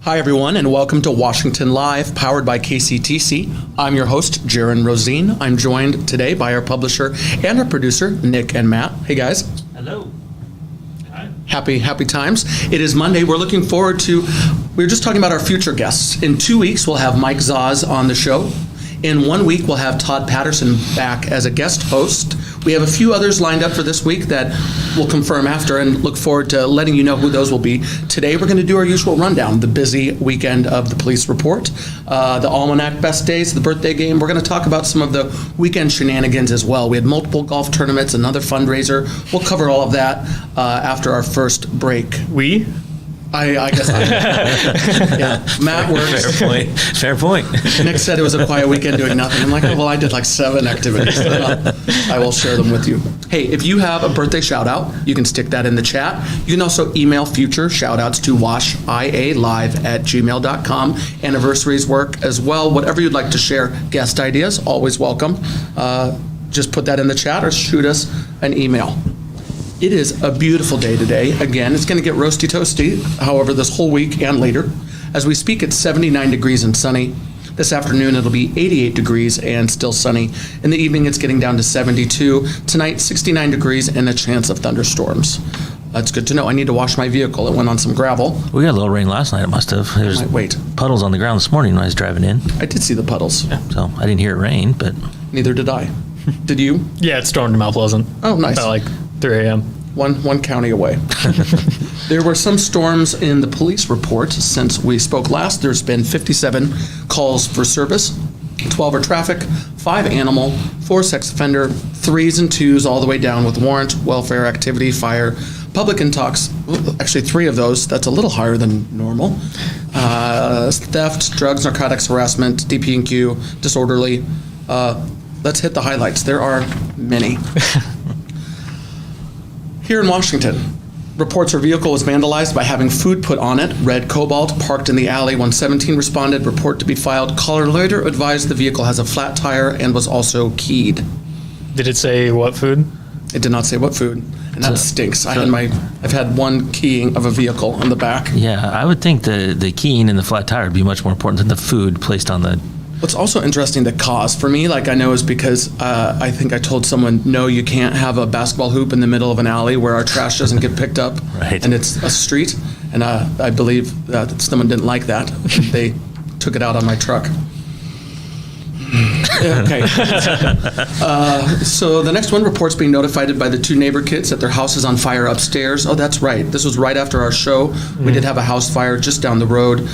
Hi, everyone, and welcome to Washington Live, powered by KCTC. I'm your host, Jaron Rosine. I'm joined today by our publisher and our producer, Nick and Matt. Hey, guys. Hello. Hi. Happy times. It is Monday. We're looking forward to, we were just talking about our future guests. In 2 weeks, we'll have Mike Zaz on the show. In 1 week, we'll have Todd Patterson back as a guest host. We have a few others lined up for this week that we'll confirm after and look forward to letting you know who those will be. Today, we're going to do our usual rundown, the busy weekend of the police report, the Almanac Best Days, the birthday game. We're going to talk about some of the weekend shenanigans as well. We had multiple golf tournaments, another fundraiser. We'll cover all of that after our first break. I guess yeah. Matt works. Fair point. Nick said it was a quiet weekend doing nothing. I'm like, oh, well, I did like 7 activities. I will share them with you. Hey, if you have a birthday shout out, you can stick that in the chat. You can also email future shout outs to washialive@gmail.com. Anniversaries work as well. Whatever you'd like to share, guest ideas, always welcome. Just put that in the chat or shoot us an email. It is a beautiful day today. Again, it's going to get roasty toasty, however, this whole week and later. As we speak, it's 79 degrees and sunny. This afternoon, it'll be 88 degrees and still sunny. In the evening, it's getting down to 72. Tonight, 69 degrees and a chance of thunderstorms. That's good to know. I need to wash my vehicle. It went on some gravel. We got a little rain last night, it must have. There's puddles on the ground this morning when I was driving in. I did see the puddles. Yeah, so I didn't hear it rain, but... Neither did I. Did you? Yeah, it stormed in Mount Pleasant. Oh, nice. About like 3 a.m. One county away. There were some storms in the police report since we spoke last. There's been 57 calls for service, 12 are traffic, 5 animal, 4 sex offender, 3s and 2s all the way down with warrant, welfare, activity, fire, public intox. Actually, 3 of those. That's a little higher than normal. Theft, drugs, narcotics, harassment, DP&Q, disorderly. Let's hit the highlights. There are many. Here in Washington, reports her vehicle was vandalized by having food put on it. Red Cobalt parked in the alley. 117 responded. Report to be filed. Caller later advised the vehicle has a flat tire and was also keyed. Did it say what food? It did not say what food, and that stinks. I've had one keying of a vehicle on the back. Yeah, I would think the keying and the flat tire would be much more important than the food placed on the... What's also interesting, the cause for me, like I know, is because I think I told someone, no, you can't have a basketball hoop in the middle of an alley where our trash doesn't get picked up, right. And it's a street. And I believe that someone didn't like that. They took it out on my truck. Okay. So the next one, reports being notified by the 2 neighbor kids that their house is on fire upstairs. Oh, that's right. This was right after our show. We did have a house fire just down the road.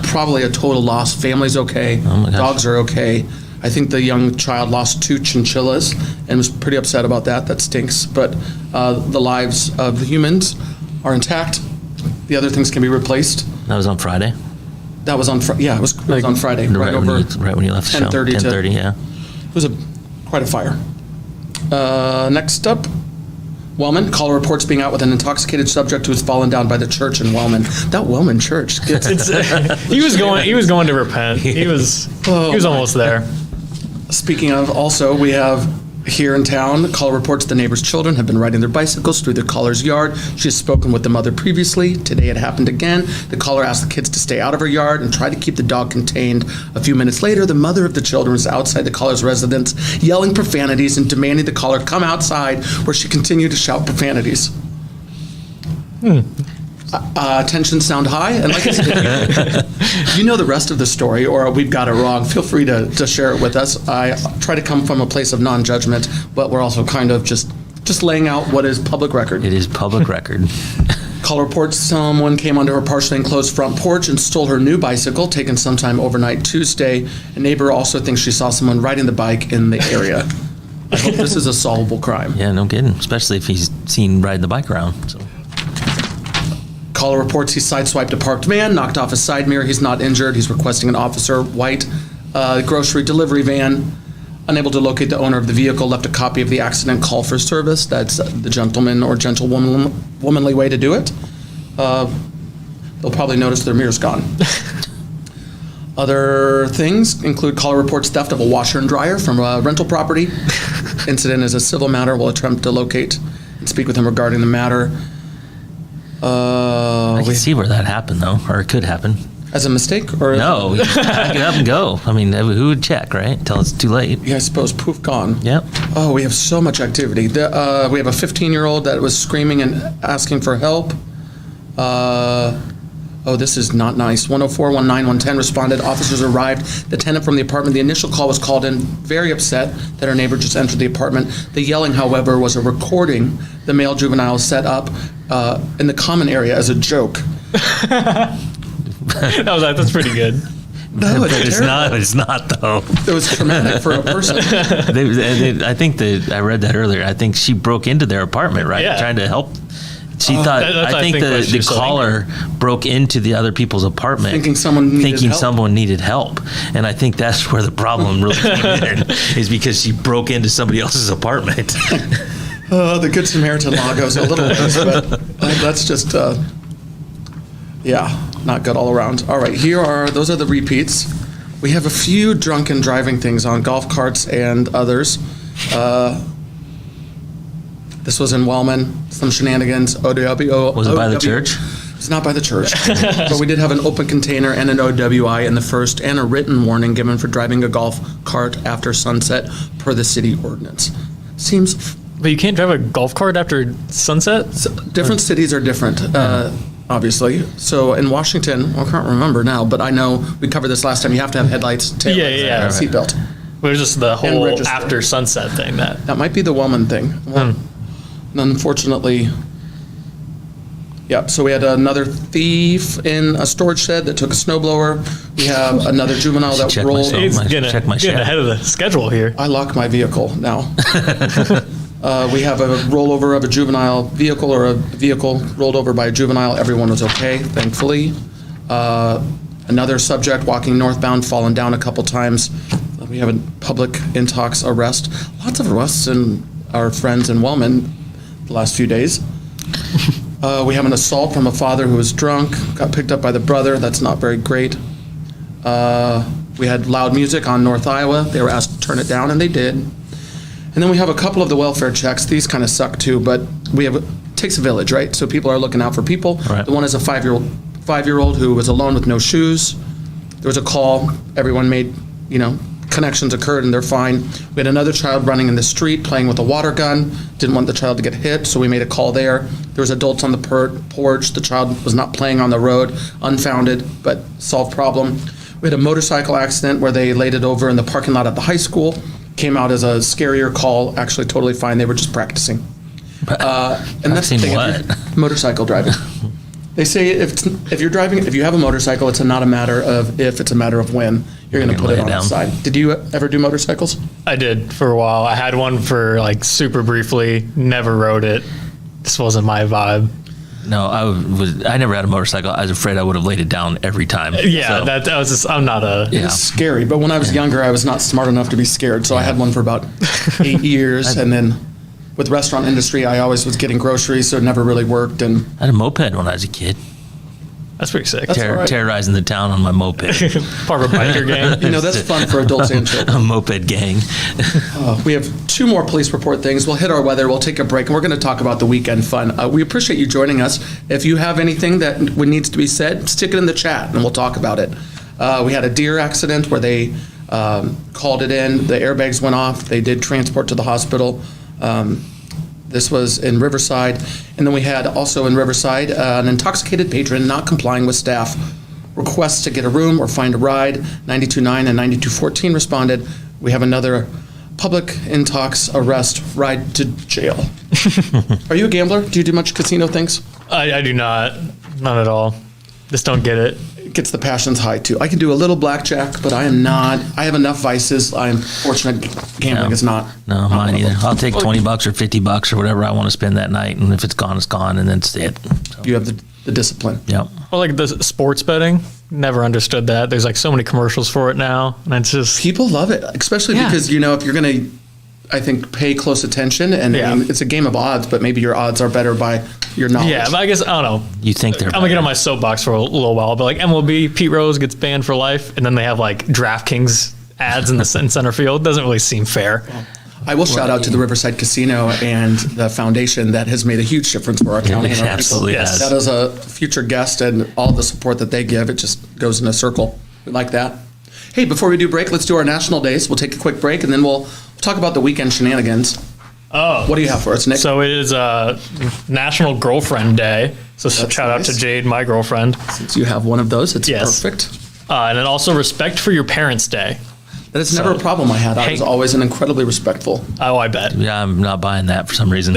Probably a total loss. Family's okay. Oh my gosh. Dogs are okay. I think the young child lost 2 chinchillas and was pretty upset about that. That stinks. But the lives of the humans are intact. The other things can be replaced. That was on Friday? That was on Friday. Yeah, it was on Friday. Right when you left the show. 10:30, yeah. It was quite a fire. Next up, Wellman. Caller reports being out with an intoxicated subject who has fallen down by the church in Wellman. That Wellman church. He was going to repent. He was almost there. Speaking of, also, we have here in town, caller reports the neighbor's children have been riding their bicycles through the caller's yard. She has spoken with the mother previously. Today it happened again. The caller asked the kids to stay out of her yard and try to keep the dog contained. A few minutes later, the mother of the children was outside the caller's residence, yelling profanities and demanding the caller come outside, where she continued to shout profanities. Tensions sound high, and like I said, you know the rest of the story, or we've got it wrong. Feel free to share it with us. I try to come from a place of non-judgment, but we're also kind of just laying out what is public record. It is public record. Call reports someone came onto her partially enclosed front porch and stole her new bicycle, taken sometime overnight Tuesday. A neighbor also thinks she saw someone riding the bike in the area. I hope this is a solvable crime. Yeah, no kidding, especially if he's seen riding the bike around. So. Caller reports he sideswiped a parked man, knocked off his side mirror. He's not injured. He's requesting an officer. White grocery delivery van. Unable to locate the owner of the vehicle, left a copy of the accident call for service. That's the gentleman or gentlewomanly way to do it. They'll probably notice their mirror's gone. Other things include caller reports theft of a washer and dryer from a rental property. Incident is a civil matter. We'll attempt to locate and speak with him regarding the matter. I can see where that happened, though, or it could happen. as a mistake? Or No, you just pack it up and go. I mean, who would check, right? Until it's too late. Yeah, I suppose poof, gone. Yep. Oh, we have so much activity. We have a 15-year-old that was screaming and asking for help. This is not nice. 104-19-110 responded. Officers arrived. The tenant from the apartment, the initial call was called in, very upset that her neighbor just entered the apartment. The yelling, however, was a recording the male juvenile set up in the common area as a joke. That's pretty good. No, But it's terrible. not though. It was traumatic for a person. I think I read that earlier. I think she broke into their apartment, right? Yeah. Trying to help. She thought, that's I think why the she's so caller broke into the other people's apartment. Thinking someone needed help. And I think that's where the problem really came in, is because she broke into somebody else's apartment. The Good Samaritan law goes a little ways, but that's just, not good all around. All right, those are the repeats. We have a few drunken driving things on golf carts and others. This was in Wellman, some shenanigans, OWO. Was it by the church? It's not by the church, but we did have an open container and an OWI in the first, and a written warning given for driving a golf cart after sunset per the city ordinance. Seems But you can't drive a golf cart after sunset? different cities are different, obviously. So in Washington, I can't remember now, but I know we covered this last time. You have to have headlights, taillights, Yeah. and a seatbelt. There's just the whole register. after sunset thing that. That might be the Wellman thing. Well, unfortunately, so we had another thief in a storage shed that took a snowblower. We have another juvenile that Check rolled. myself. He's my- getting, check my getting shit. ahead of the schedule here. I lock my vehicle now. We have a rollover of a juvenile vehicle, or a vehicle rolled over by a juvenile. Everyone was okay, thankfully. Another subject walking northbound, fallen down a couple times. We have a public intox arrest. Lots of arrests in our friends in Wellman the last few days. We have an assault from a father who was drunk, got picked up by the brother. That's not very great. We had loud music on North Iowa. They were asked to turn it down, and they did. And then we have a couple of the welfare checks. These kind of suck too, but it takes a village, right? So people are looking out for people. Right. The one is a five-year-old who was alone with no shoes. There was a call. Everyone made, connections occurred, and they're fine. We had another child running in the street playing with a water gun. Didn't want the child to get hit, so we made a call there. There was adults on the porch. The child was not playing on the road. Unfounded, but solved problem. We had a motorcycle accident where they laid it over in the parking lot at the high school. Came out as a scarier call, actually totally fine. They were just practicing. And that's the Practicing thing, what? Motorcycle driving. They say if you're driving, if you have a motorcycle, it's not a matter of if, it's a matter of when you're going to put lay it it on the down. side. Did you ever do motorcycles? I did for a while. I had one for like super briefly, never rode it. This wasn't my vibe. No, I never had a motorcycle. I was afraid I would have laid it down every time. Yeah, So, that was just, I'm not a. Yeah. It's scary, but when I was younger, I was not smart enough to be scared, so I had one for about 8 years, and then with restaurant industry, I always was getting groceries, so it never really worked, and I had a moped when I was a kid. That's pretty sick. That's all right. Terrorizing the town on my moped. Part of a biker gang. that's fun for adults and children. A moped gang. We have 2 more police report things. We'll hit our weather. We'll take a break, and we're going to talk about the weekend fun. We appreciate you joining us. If you have anything that needs to be said, stick it in the chat, and we'll talk about it. We had a deer accident where they called it in. The airbags went off. They did transport to the hospital. This was in Riverside. And then we had also in Riverside an intoxicated patron not complying with staff requests to get a room or find a ride. 92.9 and 92.14 responded. We have another public intox arrest, ride to jail. Are you a gambler? Do you do much casino things? I do not. Not at all. Just don't get it. It gets the passions high too. I can do a little blackjack, but I am not. I have enough vices. I am fortunate gambling is not. No, not mine one of either. them. I'll take $20 or $50 or whatever I want to spend that night, and if it's gone, it's gone, and that's it. So, You have the discipline. yep. Well, like the sports betting, never understood that. There's like so many commercials for it now, and it's just People love it, especially Yeah. because, if you're going to, I think, pay close attention, and Yeah. I mean, it's a game of odds, but maybe your odds are better by your knowledge. yeah. But I guess I don't know. You think they're I'm gonna get better. on my soapbox for a little while, but like MLB, Pete Rose gets banned for life, and then they have like DraftKings ads in the center field. Doesn't really seem fair. I will shout out to the Riverside Casino and the foundation that has made a huge difference for our county. And our absolutely people. has. That is a future guest, and all the support that they give, it just goes in a circle. We like that. Hey, before we do break, let's do our national days. We'll take a quick break, and then we'll talk about the weekend shenanigans. Oh. What do you have for us, Nick? So it is National Girlfriend Day. So shout out to nice. Jade, my girlfriend. Since you have one of those, it's Yes. perfect. And then also Respect for Your Parents Day. That is never a problem I had. I was Hey. always an incredibly respectful. Oh, I bet. Yeah, I'm not buying that for some reason.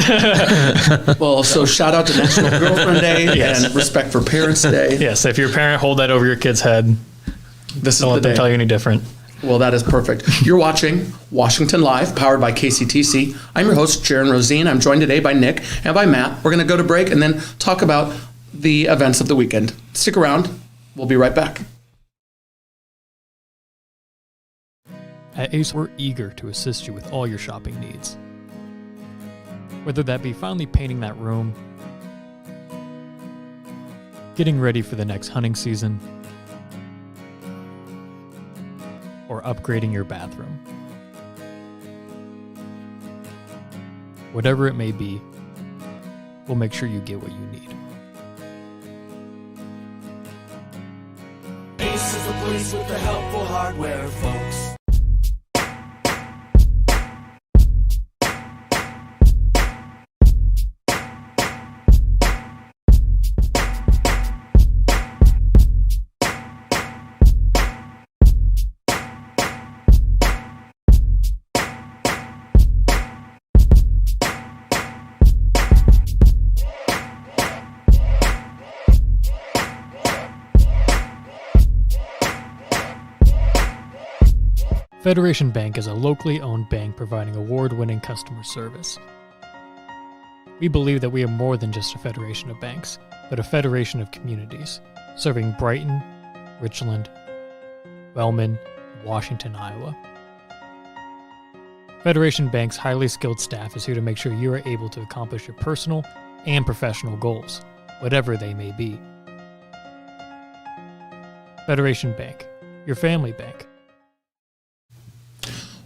Well, so shout out to National Girlfriend Day Yes. and Respect for Parents Day. Yes, if you're a parent, hold that over your kid's head. This is Don't the let them day. tell you any different. Well, that is perfect. You're watching Washington Live, powered by KCTC. I'm your host, Jaron Rosine. I'm joined today by Nick and by Matt. We're going to go to break and then talk about the events of the weekend. Stick around. We'll be right back. At Ace, we're eager to assist you with all your shopping needs. Whether that be finally painting that room, getting ready for the next hunting season, or upgrading your bathroom. Whatever it may be, we'll make sure you get what you need. Ace is the place with the helpful hardware, folks. Federation Bank is a locally owned bank providing award-winning customer service. We believe that we are more than just a federation of banks, but a federation of communities, serving Brighton, Richland, Wellman, and Washington, Iowa. Federation Bank's highly skilled staff is here to make sure you are able to accomplish your personal and professional goals, whatever they may be. Federation Bank, your family bank.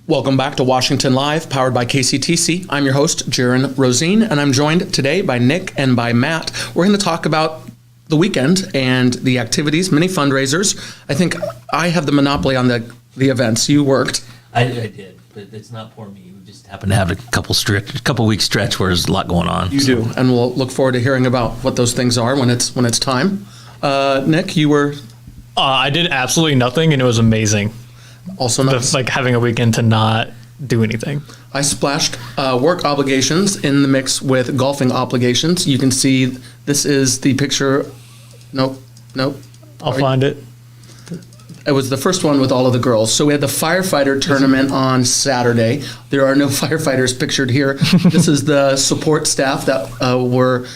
Welcome back to Washington Live, powered by KCTC. I'm your host, Jaron Rosine, and I'm joined today by Nick and by Matt. We're going to talk about the weekend and the activities, many fundraisers. I think I have the monopoly on the events. You worked. I did, but it's not for me. We just happen to have a couple week stretch where there's a lot going on. You do, and we'll look forward to hearing about what those things are when it's time. Nick, you were I did absolutely nothing, and it was amazing. also not. Like having a weekend to not do anything. I splashed work obligations in the mix with golfing obligations. You can see this is the picture. Nope. I'll find it. It was the first one with all of the girls. So we had the firefighter tournament on Saturday. There are no firefighters pictured here. This is the support staff that were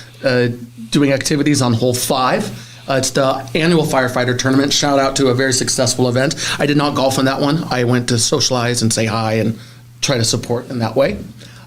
doing activities on hole 5. It's the annual firefighter tournament. Shout out to a very successful event. I did not golf in that one. I went to socialize and say hi and try to support in that way.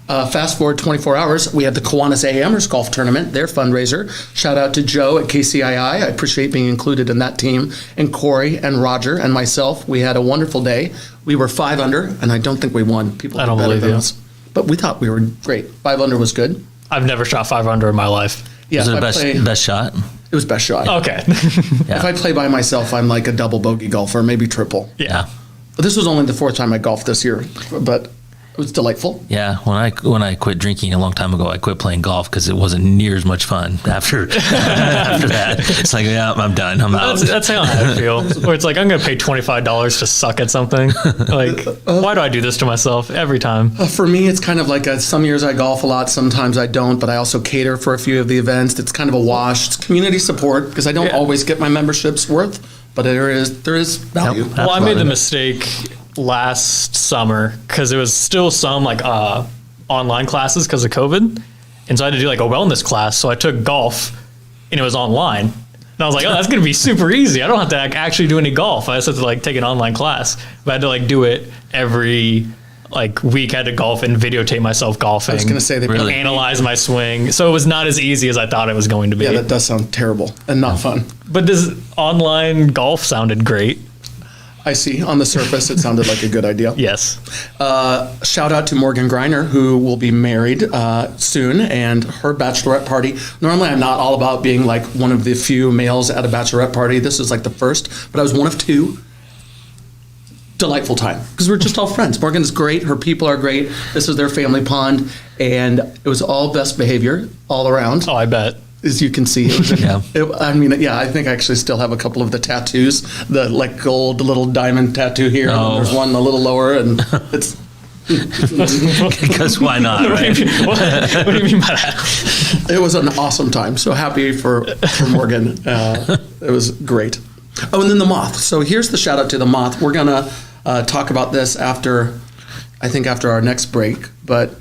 Fast forward 24 hours, we had the Kiwanis Amherst Golf Tournament, their fundraiser. Shout out to Joe at KCII. I appreciate being included in that team. And Corey and Roger and myself, we had a wonderful day. We were 5 under, and I don't think we won. People I did don't better believe than you. us. But we thought we were great. 5 under was good. I've never shot 5 under in my life. Yeah, Was it if the I play- best shot? it was best shot. Okay. If I play by myself, I'm like a double bogey golfer, maybe triple. Yeah. But this was only the 4th time I golfed this year, but it was delightful. Yeah, when I quit drinking a long time ago, I quit playing golf because it wasn't near as much fun after that. It's like, yeah, I'm done. I'm out. That's how I feel. Where it's like, I'm going to pay $25 to suck at something. Like, why do I do this to myself every time? For me, it's kind of like some years I golf a lot, sometimes I don't, but I also cater for a few of the events. It's kind of a wash. It's community support because I don't always get my membership's worth, but there is value. Yep. Well, I made the Absolutely. mistake last summer because there was still some like online classes because of COVID. And so I had to do like a wellness class. So I took golf and it was online. And I was like, oh, that's going to be super easy. I don't have to actually do any golf. I just have to like take an online class. But I had to like do it every like week. I had to golf and videotape myself golfing. I was going to say they Really? analyze my swing. So it was not as easy as I thought it was going to be. Yeah, that does sound terrible and not fun. But this online golf sounded great. I see. On the surface, it sounded like a good idea. Yes. Shout out to Morgan Greiner, who will be married soon, and her bachelorette party. Normally, I'm not all about being like one of the few males at a bachelorette party. This is like the first, but I was one of two. Delightful time because we're just all friends. Morgan's great. Her people are great. This is their family pond, and it was all best behavior all around. Oh, I bet. As you can see, Yeah. I think I actually still have a couple of the tattoos, the like gold little diamond tattoo here. And then there's one a little lower, and it's. Because why not, right? What do you mean by that? It was an awesome time. So happy for Morgan. It was great. Oh, and then the moth. So here's the shout out to the moth. We're gonna talk about this after our next break. But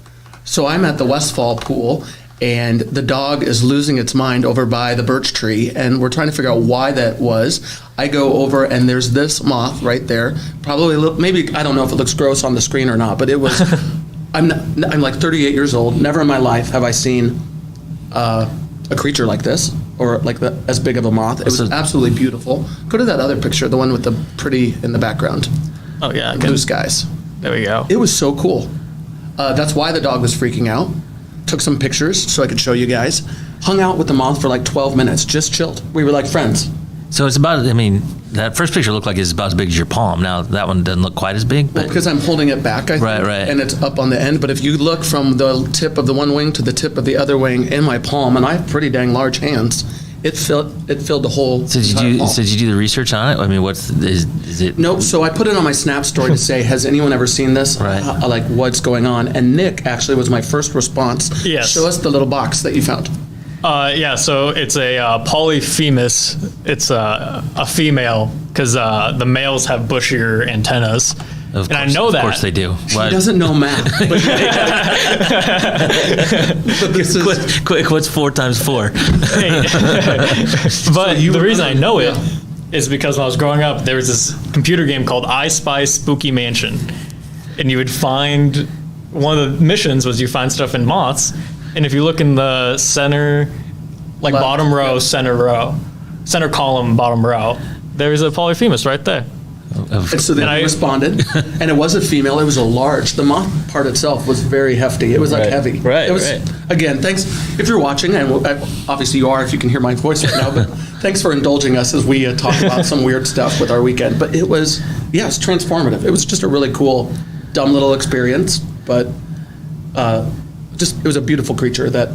so I'm at the Westfall pool, and the dog is losing its mind over by the birch tree, and we're trying to figure out why that was. I go over, and there's this moth right there. Probably maybe I don't know if it looks gross on the screen or not, but it was. I'm like 38 years old. Never in my life have I seen a creature like this, or like as big of a moth. It was absolutely beautiful. Go to that other picture, the one with the pretty in the background. Oh, yeah. Blue skies. There we go. It was so cool. That's why the dog was freaking out. Took some pictures so I could show you guys. Hung out with the moth for like 12 minutes, just chilled. We were like friends. So it's about, that first picture looked like it's about as big as your palm. Now, that one doesn't look quite as big, but. Because I'm holding it back, I think. Right. And it's up on the end. But if you look from the tip of the one wing to the tip of the other wing in my palm, and I have pretty dang large hands, it filled the whole. So did you do the research on it? Is it? Nope. So I put it on my Snap story to say, has anyone ever seen this? Right. Like, what's going on? And Nick actually was my first response. Yes. Show us the little box that you found. Yeah, so it's a polyphemus. It's a female because the males have bushier antennas. Of And I course, know that. Of course they do. He doesn't know math. But this is, Quick, what's 4 times 4? But the reason I know it is because when I was growing up, there was this computer game called I Spy Spooky Mansion. And you would find, one of the missions was you find stuff in moths. And if you look in the center, like Left. bottom row, Yep. center column, bottom row, there's a polyphemus right there. and so then And I I- responded, and it was a female. It was a large. The moth part itself was very hefty. It was like Right. heavy. Right, It was, right. Again, thanks. If you're watching, and obviously you are if you can hear my voice right now, but thanks for indulging us as we talk about some weird stuff with our weekend. But it was, it's transformative. It was just a really cool, dumb little experience, but it was a beautiful creature that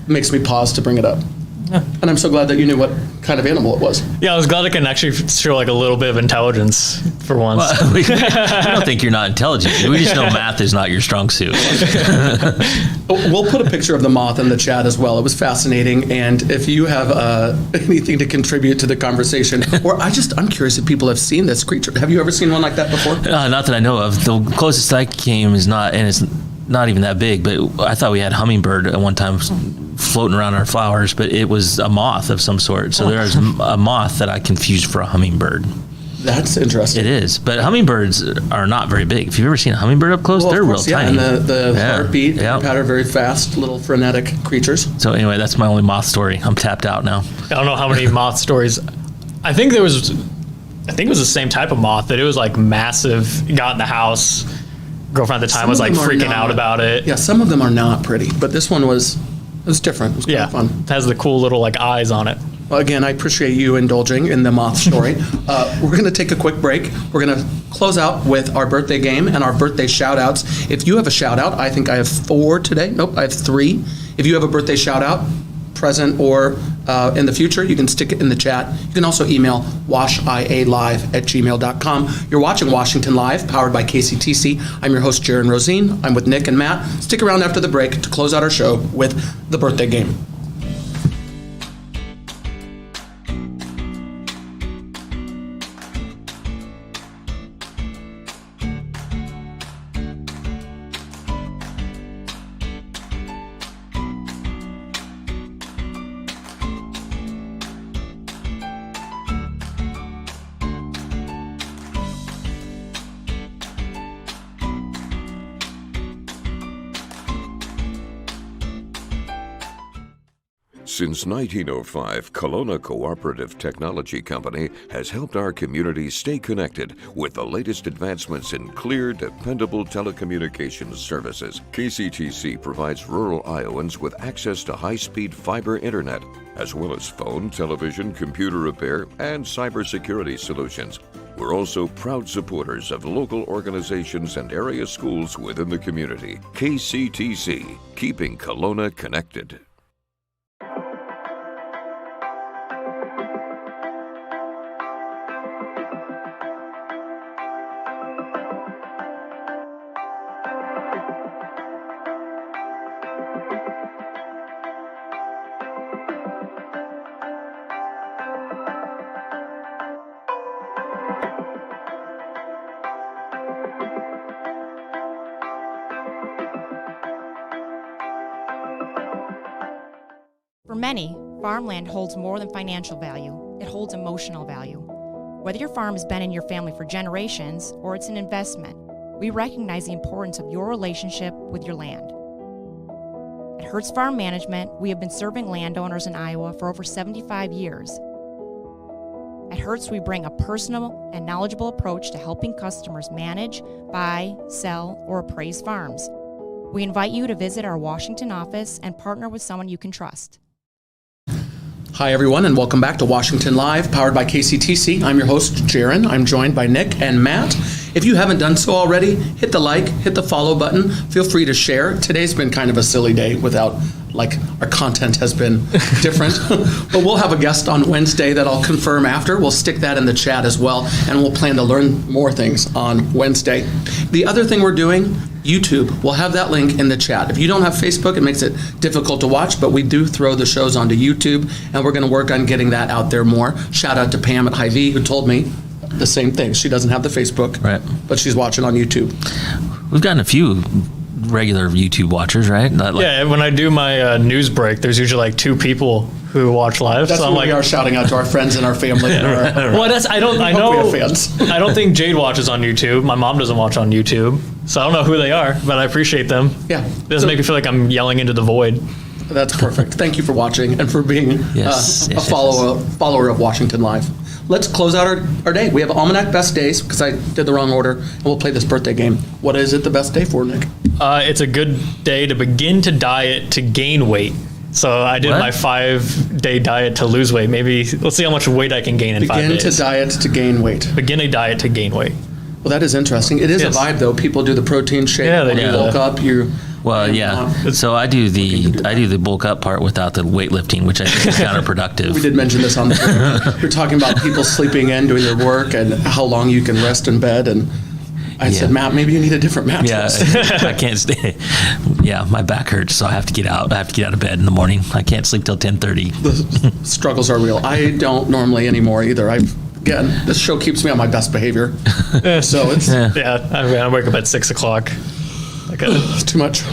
makes me pause to bring it up. And I'm so glad that you knew what kind of animal it was. Yeah, I was glad I can actually show like a little bit of intelligence for once. We don't think you're not intelligent. We just know math is not your strong suit. We'll put a picture of the moth in the chat as well. It was fascinating. And if you have anything to contribute to the conversation, or I'm curious if people have seen this creature. Have you ever seen one like that before? Not that I know of. The closest I came is not, and it's not even that big, but I thought we had hummingbird at one time floating around our flowers, but it was a moth of some sort. So there's a moth that I confused for a hummingbird. That's interesting. It is, but hummingbirds are not very big. If you've ever seen a hummingbird up close, Well, of they're real course, tiny. And the Yeah, heartbeat, yeah. patter very fast, little frenetic creatures. So anyway, that's my only moth story. I'm tapped out now. I don't know how many moth stories. I think it was the same type of moth, that it was like massive. It got in the house. Girlfriend at the time Some was of like them are freaking not- out about it. Yeah, some of them are not pretty, but this one was different. It was kind Yeah, of fun. it has the cool little like eyes on it. Well, again, I appreciate you indulging in the moth story. We're going to take a quick break. We're going to close out with our birthday game and our birthday shout outs. If you have a shout out, I think I have 4 today. Nope, I have 3. If you have a birthday shout out, present or in the future, you can stick it in the chat. You can also email washialive@gmail.com. You're watching Washington Live, powered by KCTC. I'm your host, Jaron Rosine. I'm with Nick and Matt. Stick around after the break to close out our show with the birthday game. Since 1905, Kelowna Cooperative Technology Company has helped our community stay connected with the latest advancements in clear, dependable telecommunications services. KCTC provides rural Iowans with access to high-speed fiber internet, as well as phone, television, computer repair, and cybersecurity solutions. We're also proud supporters of local organizations and area schools within the community. KCTC, keeping Kelowna connected. For many, farmland holds more than financial value. It holds emotional value. Whether your farm has been in your family for generations or it's an investment, we recognize the importance of your relationship with your land. At Hertz Farm Management, we have been serving landowners in Iowa for over 75 years. At Hertz, we bring a personal and knowledgeable approach to helping customers manage, buy, sell, or appraise farms. We invite you to visit our Washington office and partner with someone you can trust. Hi, everyone, and welcome back to Washington Live, powered by KCTC. I'm your host, Jaron. I'm joined by Nick and Matt. If you haven't done so already, hit the like, hit the follow button. Feel free to share. Today's been kind of a silly day without, our content has been different. But we'll have a guest on Wednesday that I'll confirm after. We'll stick that in the chat as well, and we'll plan to learn more things on Wednesday. The other thing we're doing, YouTube. We'll have that link in the chat. If you don't have Facebook, it makes it difficult to watch, but we do throw the shows onto YouTube, and we're going to work on getting that out there more. Shout out to Pam at Hy-Vee, who told me the same thing. She doesn't have the Facebook, Right. but she's watching on YouTube. We've gotten a few regular YouTube watchers, right? Not like, Yeah, when I do my news break, there's usually 2 people who watch live. That's so I'm what we are shouting out to our friends and our family. And our, well, I hope we know. have fans. I don't think Jade watches on YouTube. My mom doesn't watch on YouTube, so I don't know who they are, but I appreciate them. Yeah. It doesn't make me feel like I'm yelling into the void. That's perfect. Thank you for watching and for being Yes, a yes, follower of Washington Live. Let's close out our day. We have Almanac Best Days, because I did the wrong order, and we'll play this birthday game. What is it the best day for, Nick? It's a good day to begin to diet to gain weight. So I did What? my 5-day diet to lose weight. Maybe let's see how much weight I can gain in 5 Begin days. to diet to gain weight. Begin a diet to gain weight. Well, that is interesting. It is Yes. a vibe, though. People do the protein shake. Yeah, they when do you that. woke up, Well, yeah. So I do the bulk up part without the weightlifting, which I think is counterproductive. We did mention this on the show. We're talking about people sleeping in, doing their work, and how long you can rest in bed. And I said, Yeah. Matt, maybe you need a different Yeah, mattress. I can't stay. Yeah, my back hurts, so I have to get out. I have to get out of bed in the morning. I can't sleep till 10:30. The struggles are real. I don't normally anymore either. Again, this show keeps me on my best behavior. So it's Yeah, I wake up at 6 o'clock. too much.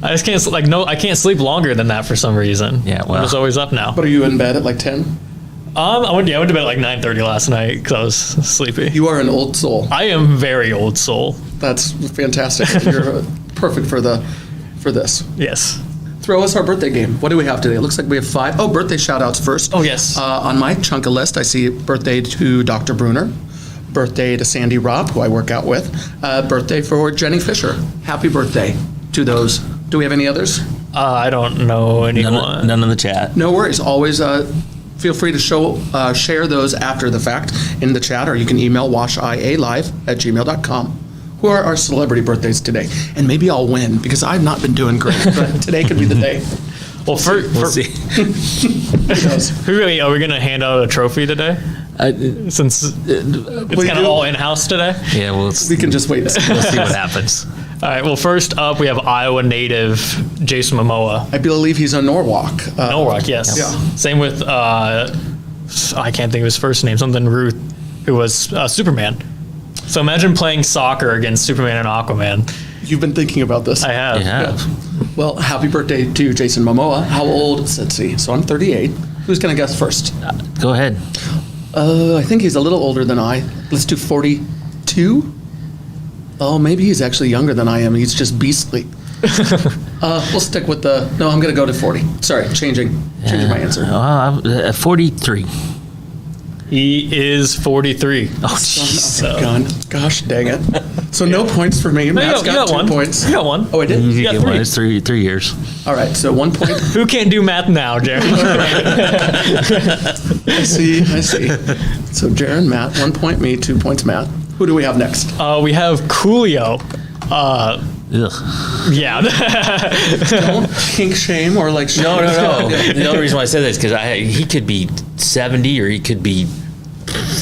I just can't I can't sleep longer than that for some reason. Yeah, well. I'm just always up now. But are you in bed at 10? I went to bed at 9:30 last night because I was sleepy. You are an old soul. I am very old soul. That's fantastic. You're perfect for this. Yes. Throw us our birthday game. What do we have today? It looks like we have 5. Oh, birthday shout outs first. Oh, yes. On my chunk of list, I see birthday to Dr. Bruner, birthday to Sandy Robb, who I work out with, birthday for Jenny Fisher. Happy birthday to those. Do we have any others? I don't know anyone. None in the chat. No worries. Always feel free to share those after the fact in the chat, or you can email washialive@gmail.com. Who are our celebrity birthdays today? And maybe I'll win, because I've not been doing great, but today could be the day. Well, We'll see. Are we going to hand out a trophy today? Since it's kind of all in-house today? Yeah, We can just wait. we'll see what happens. All right, well, first up, we have Iowa native Jason Momoa. I believe he's a Norwalk. Norwalk, yes. Yeah. Same with, I can't think of his first name, something Ruth, who was Superman. So imagine playing soccer against Superman and Aquaman. You've been thinking about this. I have. Yeah. Well, happy birthday to Jason Momoa. How old? Let's see. So I'm 38. Who's going to guess first? Go ahead. I think he's a little older than I. Let's do 42. Oh, maybe he's actually younger than I am. He's just beastly. We'll stick with no, I'm going to go to 40. Sorry, changing my answer. I'm 43. He is 43. Oh, jeez. Gosh dang it. So no points for me. Matt's you got 2 one. points. You got one. Oh, I did? You got get one. three. It's 3 years. All right, so 1 point. Who can't do math now, Jared? I see. So Jaron, Matt, 1 point me, 2 points Matt. Who do we have next? We have Coolio. Ugh. Yeah. Don't kink shame or like No. The only reason why I said that is because he could be 70 or he could be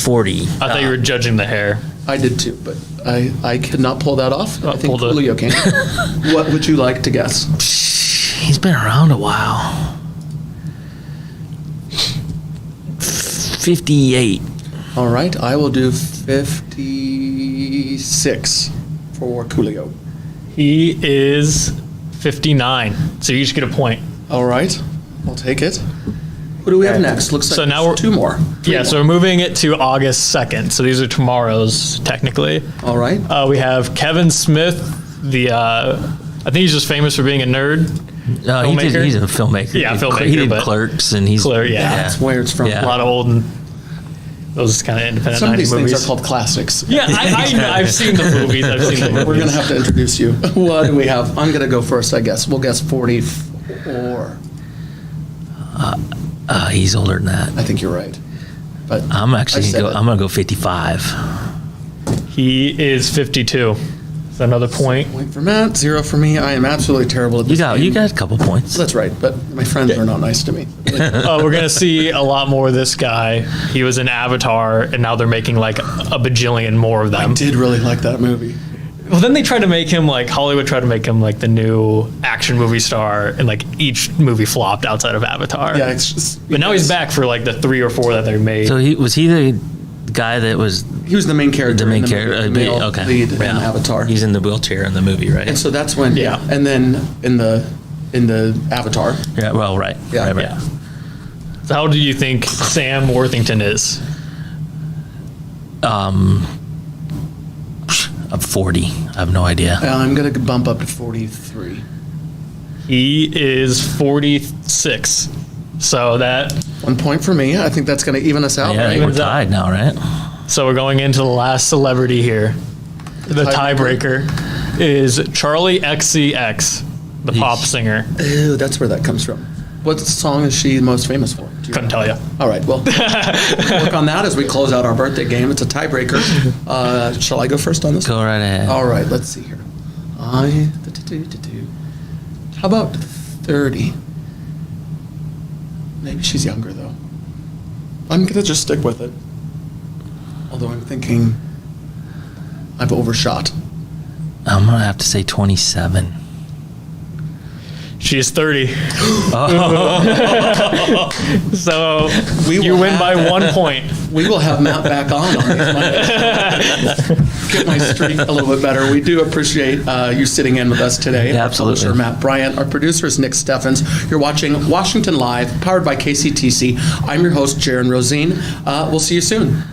40. I thought you were judging the hair. I did too, but I could not pull that off. I think pulled it. Julio can. What would you like to guess? He's been around a while. 58. All right, I will do 56 for Coolio. He is 59. So you each get a point. All right, I'll take it. Who do we have next? Looks like So now there's 2 more. Yeah, so we're moving it to August 2nd. So these are tomorrow's, technically. All right. We have Kevin Smith, I think he's just famous for being a nerd. No, Filmmaker? he's a filmmaker. Yeah, filmmaker, He did but- Clerks, and he's Clerks, yeah. That's where it's from. Yeah. A lot of old, those kind of independent Some of 90s these movies. things are called classics. Yeah, I've seen the movies. I've seen the movies. We're going to have to introduce you. What do we have? I'm going to go first, I guess. We'll guess 44. he's older than that. I think you're right. But I'm actually I said I'm gonna go 55. He is 52. So another point. Point for Matt, 0 for me. I am absolutely terrible at this You game. got a couple points. That's right, but my friends are not nice to me. We're going to see a lot more of this guy. He was in Avatar, and now they're making like a bajillion more of I them. did really like that movie. Well, then they tried to make him like, Hollywood tried to make him like the new action movie star, and like each movie flopped outside of Avatar. Yeah, it's just. But now he's back for like the 3 or 4 that they made. So was he the guy that was He was the main character. the main in character? movie, the male Okay, lead in yeah. Avatar. He's in the wheelchair in the movie, right? And so that's when. Yeah. And then in the Avatar. yeah. Well, right. Yeah. Right. Yeah. So how do you think Sam Worthington is? I'm 40. I have no idea. I'm gonna bump up to 43. He is 46. So 1 point for me. I think that's gonna even us out, Yeah, right? we're Evens out. tied now, right? So we're going into the last celebrity here. The tiebreaker is Charlie XCX, the pop singer. Ew, that's where that comes from. What song is she most famous for? Do you Couldn't tell you. All right, well, we'll work on that as we close out our birthday game. It's a tiebreaker. Shall I go first on this? Go right ahead. All right, let's see here. How about 30? Maybe she's younger, though. I'm going to just stick with it. Although I'm thinking I've overshot. I'm gonna have to say 27. She is 30. So We you will win have- by 1 point. We will have Matt back on these Mondays. Get my streak a little bit better. We do appreciate you sitting in with us today. Yeah, Our absolutely. publisher, Matt Bryant. Our producer is Nick Steffens. You're watching Washington Live, powered by KCTC. I'm your host, Jaron Rosine. We'll see you soon.